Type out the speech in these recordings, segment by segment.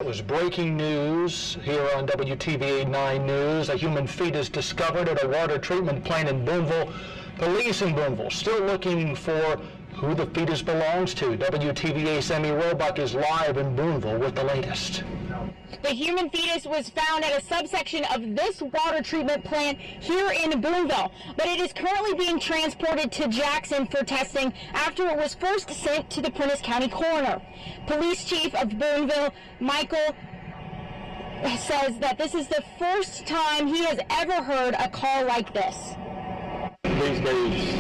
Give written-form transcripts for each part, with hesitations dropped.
It was breaking news here on WTVA 9 News. A human fetus discovered at a water treatment plant in Boonville. Police in Boonville still looking for who the fetus belongs to. WTVA's Sammy Roebuck is live in Boonville with the latest. The human fetus was found at a subsection of this water treatment plant here in Boonville, but it is currently being transported to Jackson for testing after it was first sent to the Prentiss County Coroner. Police Chief of Boonville, Michael, says that this is the first time he has ever heard a call like this. These days,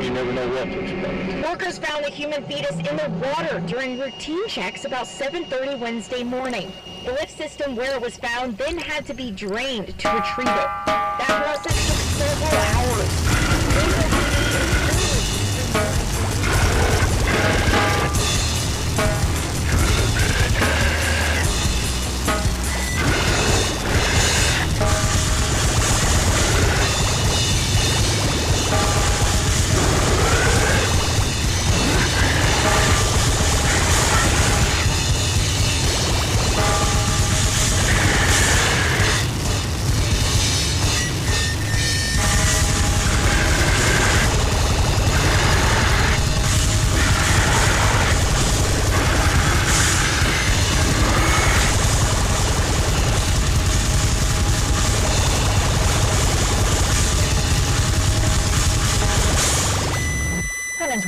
you never know what to expect. Workers found the human fetus in the water during routine checks about 7:30 Wednesday morning. The lift system where it was found then had to be drained to retrieve it. That process took several hours.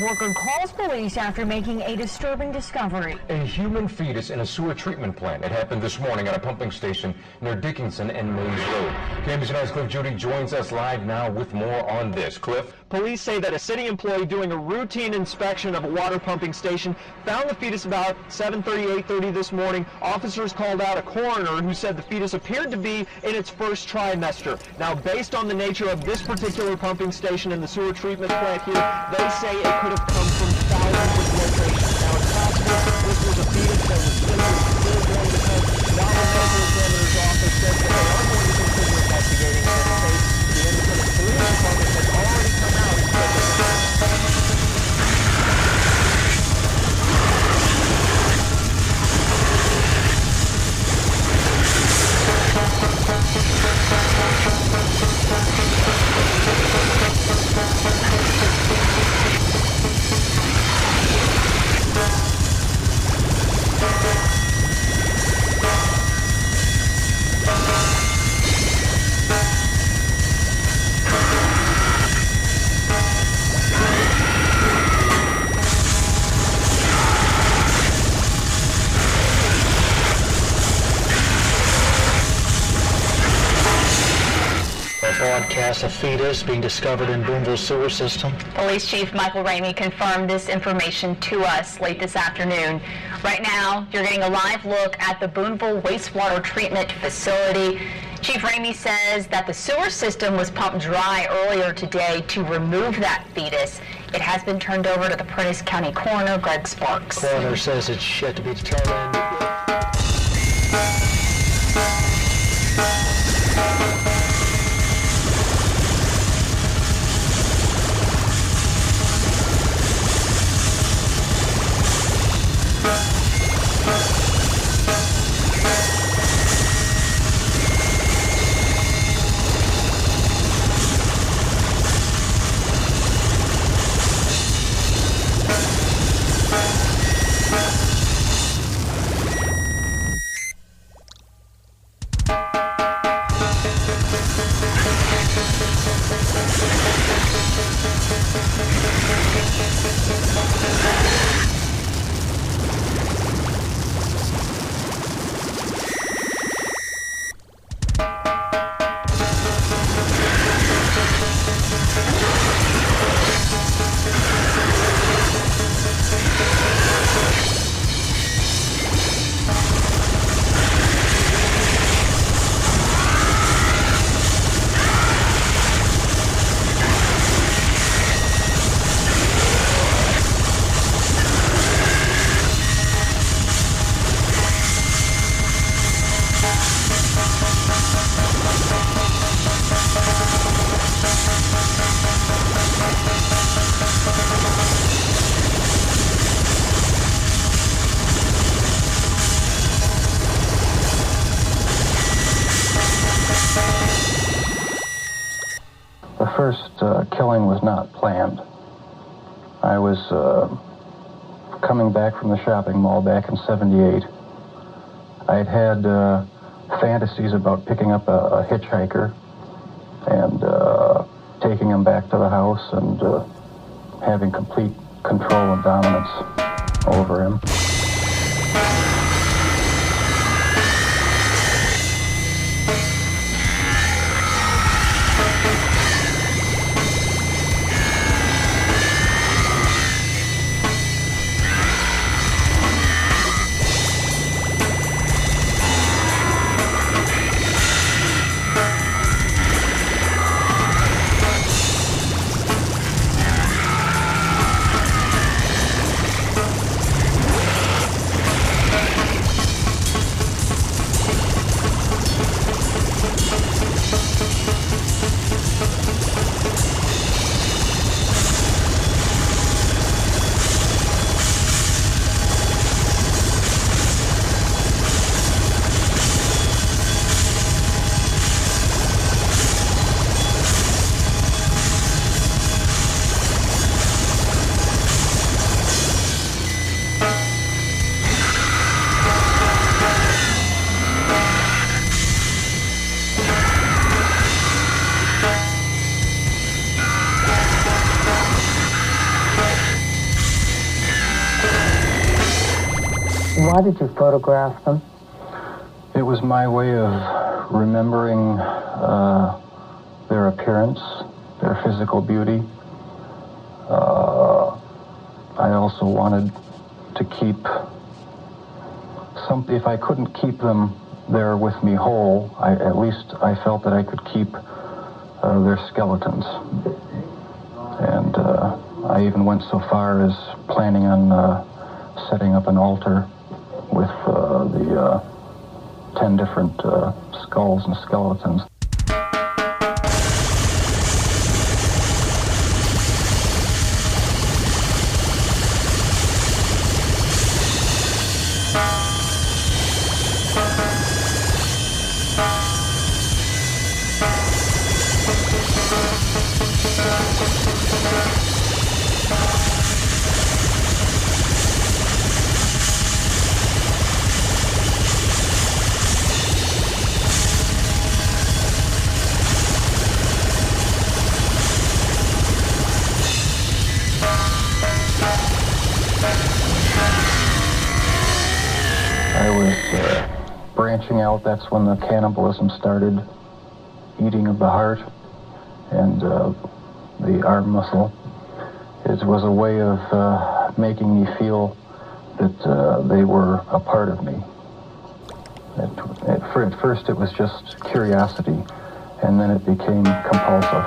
Worker calls police after making a disturbing discovery. A human fetus in a sewer treatment plant. It happened this morning at a pumping station near Dickinson and Mays Road. KMBC9's Cliff Judy joins us live now with more on this. Cliff? Police say that a city employee doing a routine inspection of a water pumping station found the fetus about 7:30, 8:30 this morning. Officers called out a coroner who said the fetus appeared to be in its first trimester. Now, based on the nature of this particular pumping station and the sewer treatment plant here, they say it could have come from thousands of locations. Now, it's possible this was a fetus that was still going to come. Now, the medical examiner's office says that they are going to continue investigating this case. The independent police department has already come out and said that Broadcast a fetus being discovered in Boonville sewer system. Police Chief Michael Ramey confirmed this information to us late this afternoon. Right now, you're getting a live look at the Boonville wastewater treatment facility. Chief Ramey says that the sewer system was pumped dry earlier today to remove that fetus. It has been turned over to the Prentiss County Coroner, Greg Sparks. Coroner says it's yet to be determined. first killing was not planned. I was coming back from the shopping mall back in '78. I'd had fantasies about picking up a hitchhiker and taking him back to the house and having complete control and dominance over him. Why did you photograph them? It was my way of remembering their appearance, their physical beauty. I also wanted to keep some. If I couldn't keep them there with me whole, at least I felt that I could keep their skeletons. And I even went so far as planning on setting up an altar with the 10 different skulls and skeletons. I was branching out. That's when the cannibalism started, eating of the heart and the arm muscle. It was a way of making me feel that they were a part of me. At first it was just curiosity, and then it became compulsive.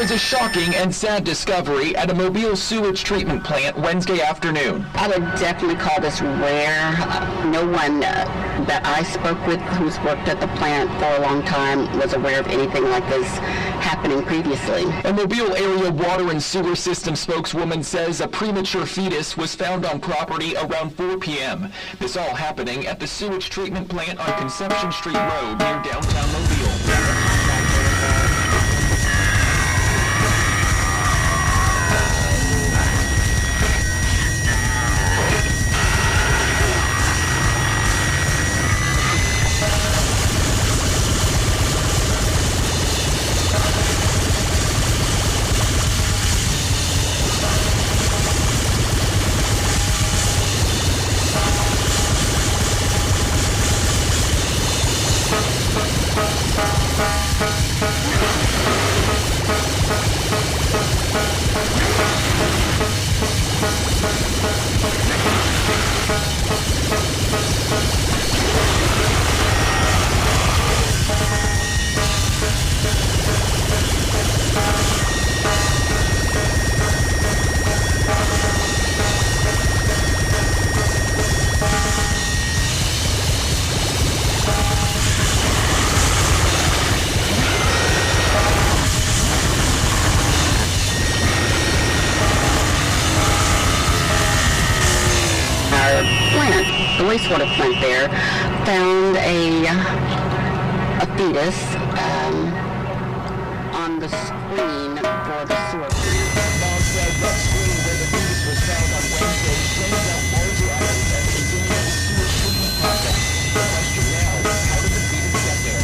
was a shocking and sad discovery at a Mobile sewage treatment plant Wednesday afternoon. I would definitely call this rare. No one that I spoke with who's worked at the plant for a long time was aware of anything like this happening previously. A Mobile area water and sewer system spokeswoman says a premature fetus was found on property around 4 p.m. This all happening at the sewage treatment plant on Conception Street Road near downtown Mobile. The wastewater plant there found a fetus on the screen for the sewer plant. Mom said that screen where the fetus was found on Wednesday brings out larger items at the beginning of the sewer treatment project. The question now, how did the fetus get there?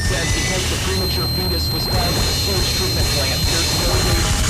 Says because the premature fetus was found at the sewage treatment plant, there's no way.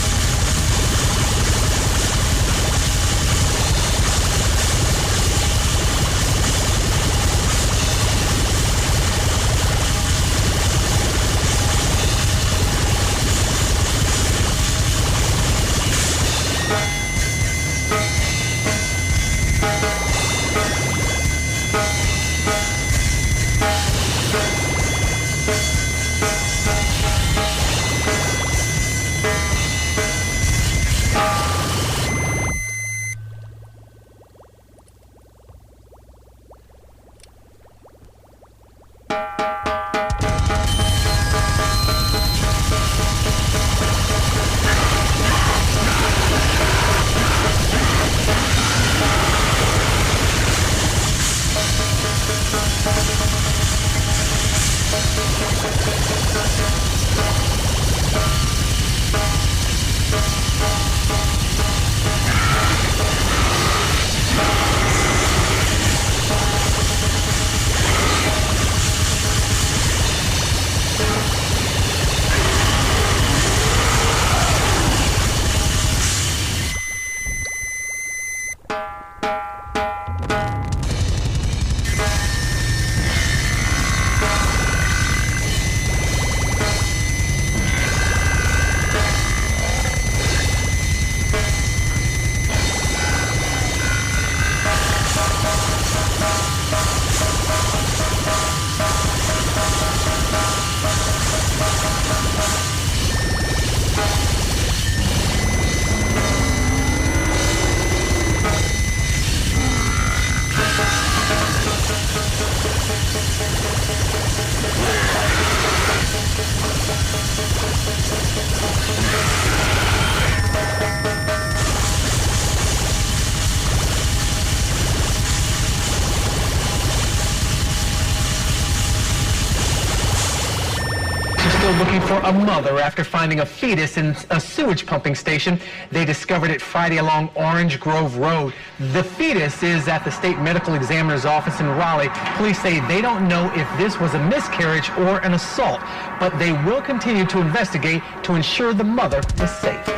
Looking for a mother after finding a fetus in a sewage pumping station. They discovered it Friday along Orange Grove Road. The fetus is at the state medical examiner's office in Raleigh. Police say they don't know if this was a miscarriage or an assault, but they will continue to investigate to ensure the mother is safe.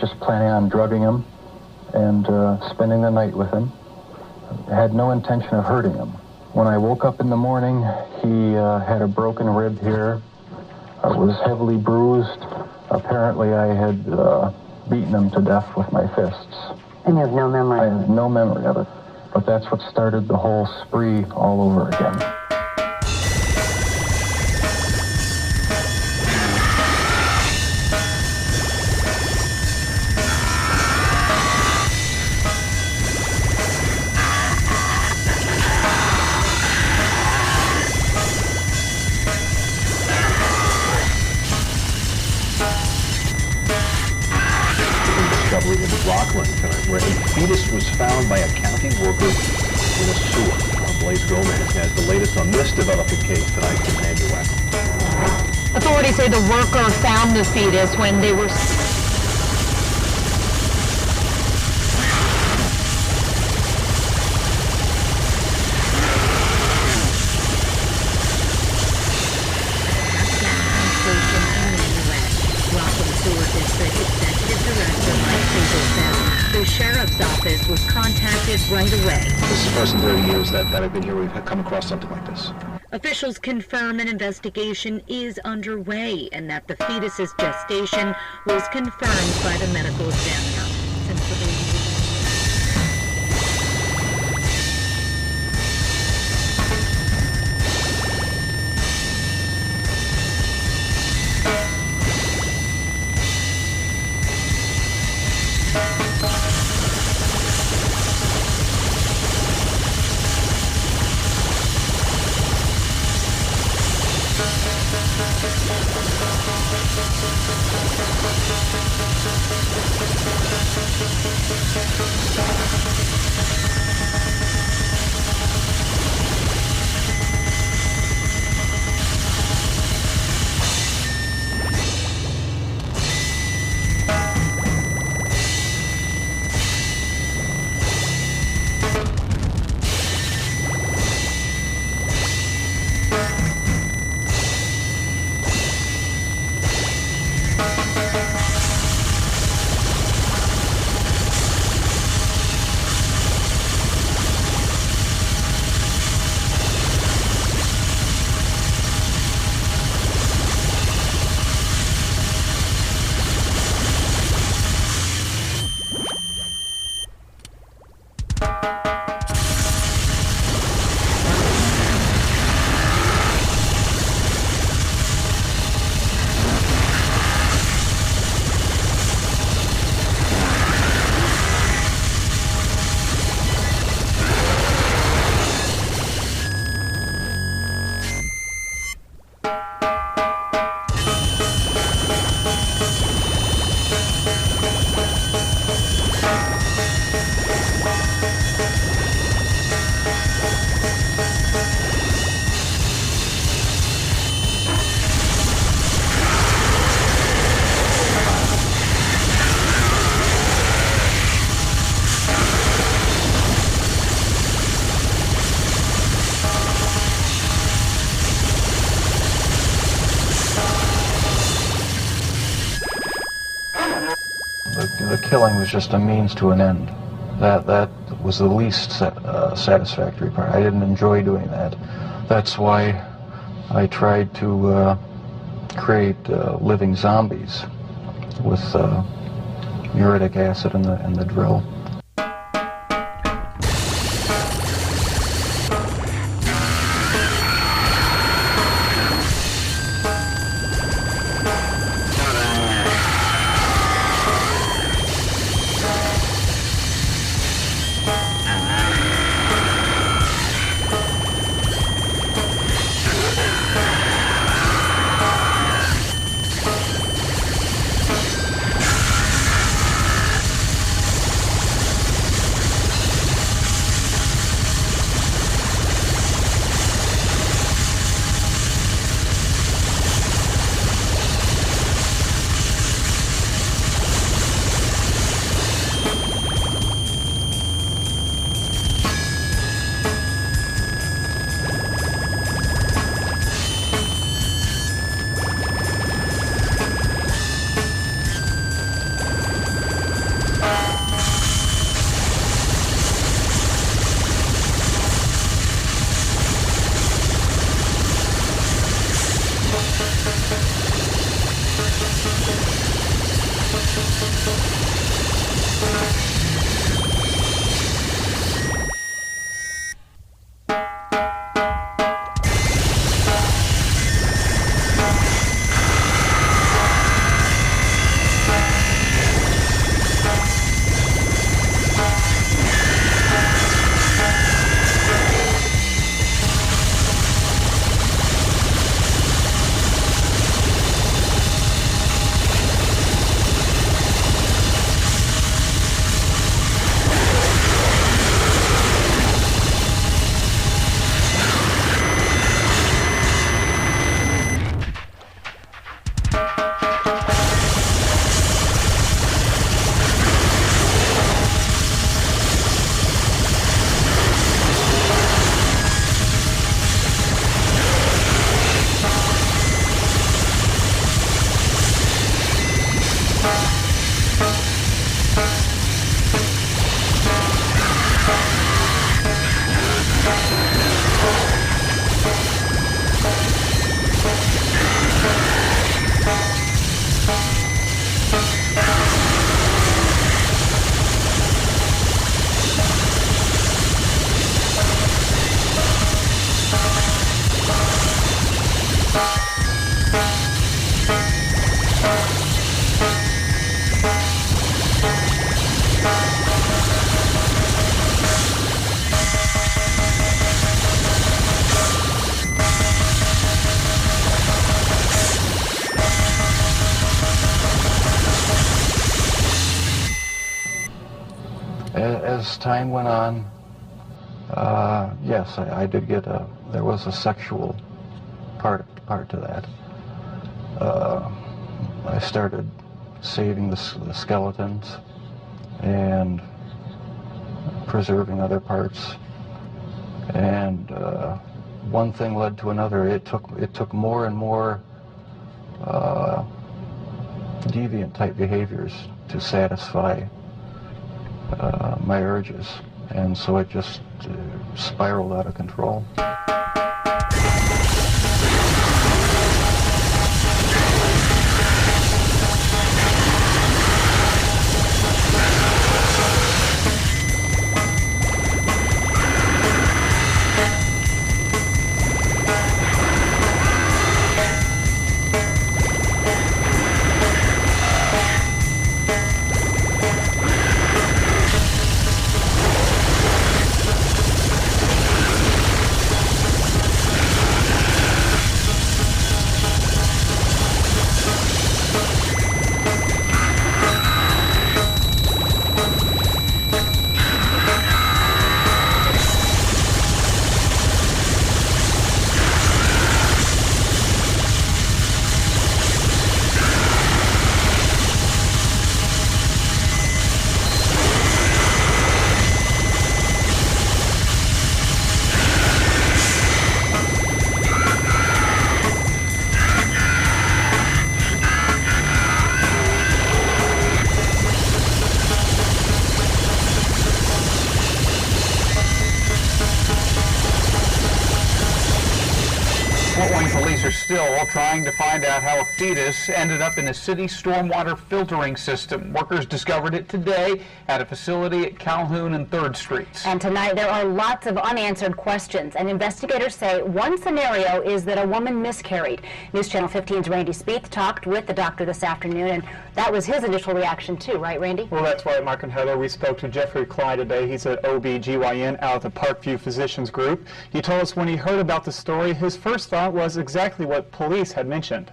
just planning on drugging him and spending the night with him. I had no intention of hurting him. When I woke up in the morning, he had a broken rib here, was heavily bruised. Apparently I had beaten him to death with my fists. And you have no memory? I have no memory of it. But that's what started the whole spree all over again. In Rockland tonight, where a fetus was found by a county worker in a sewer. Blaise Gomez has the latest on this developing case tonight from Nanuet. Authorities say the worker found the fetus when they were... The sheriff's office was contacted right away. This is the first in 30 years that I've been here we've come across something like this. Officials confirm an investigation is underway and that the fetus's gestation was confirmed by the medical examiner. Since the baby was... The killing was just a means to an end. That was the least satisfactory part. I didn't enjoy doing that. That's why I tried to create living zombies with muriatic acid in the drill. As time went on, yes, I did get there was a sexual part to that. I started saving the skeletons and preserving other parts, and one thing led to another. It took more and more deviant type behaviors to satisfy my urges, and so it just spiraled out of control. Police are still trying to find out how a fetus ended up in a city stormwater filtering system. Workers discovered it today at a facility at Calhoun and 3rd Streets. And tonight there are lots of unanswered questions, and investigators say one scenario is that a woman miscarried. News Channel 15's Randy Spieth talked with the doctor this afternoon, and that was his initial reaction too, right, Randy? Well, that's right, Mark and Heather. We spoke to Jeffrey Clyde today. He's an OB/GYN out of the Parkview Physicians Group. He told us when he heard about the story, his first thought was exactly what police had mentioned.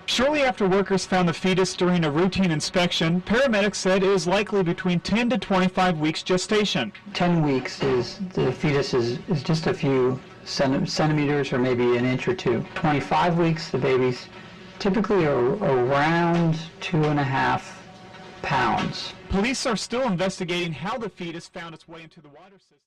Shortly after workers found the fetus during a routine inspection, paramedics said it was likely between 10 to 25 weeks gestation. 10 weeks is, the fetus is just a few centimeters or maybe an inch or two. 25 weeks, the baby's typically around 2.5 pounds. Police are still investigating how the fetus found its way into the water system.